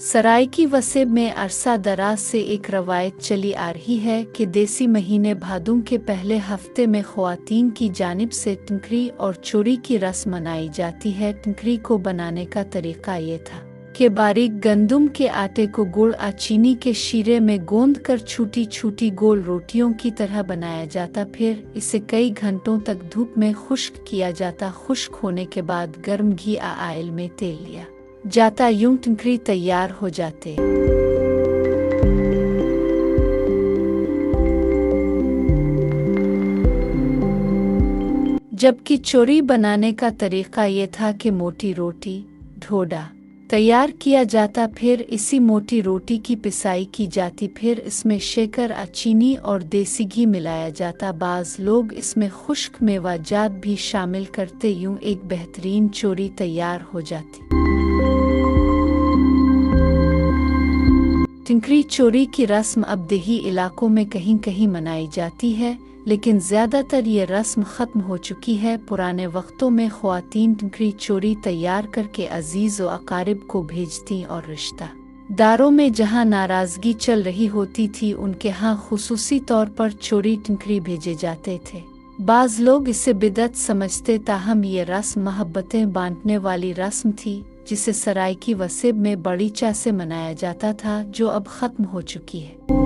सरायकी वसेब में अरसा दराज से एक रवायत चली आ रही है कि देसी महीने भादों के पहले हफ्ते में ख्वातीन की जानिब से टंकरी और चोरी की रस्म मनाई जाती है। टंकरी को बनाने का तरीका ये था कि बारीक गंदुम के आटे को गुड़ और चीनी के शीरे में गोंद कर छोटी छोटी गोल रोटियों की तरह बनाया जाता। फिर इसे कई घंटों तक धूप में खुश्क किया जाता। खुश्क होने के बाद गर्म घी या ऑयल में तेल लिया जाता। यूं टंकरी तैयार हो जाते। जबकि चोरी बनाने का तरीका ये था कि मोटी रोटी ढोडा तैयार किया जाता। फिर इसी मोटी रोटी की पिसाई की जाती। फिर इसमें शक्कर, चीनी और देसी घी मिलाया जाता। बाज़ लोग इसमें खुश्क मेवाजात भी शामिल करते। यूं एक बेहतरीन चोरी तैयार हो जाती। टंकरी चोरी की रस्म अब देही इलाकों में कहीं कहीं मनाई जाती है, लेकिन ज़्यादातर ये रस्म ख़त्म हो चुकी है। पुराने वक्तों में ख़वातीन टंकरी चोरी तैयार करके अजीज़ व अकारिब को भेजती और रिश्तेदारों में जहाँ नाराज़गी चल रही होती थी उनके यहाँ खुसूसी तौर पर चोरी टंकरी भेजे जाते थे। बाज़ लोग इसे बिदअत समझते, ताहम ये रस्म मोहब्बतें बांटने वाली रस्म थी जिसे सरायकी वसेब में बड़ी चाह से मनाया जाता था, जो अब ख़त्म हो चुकी है।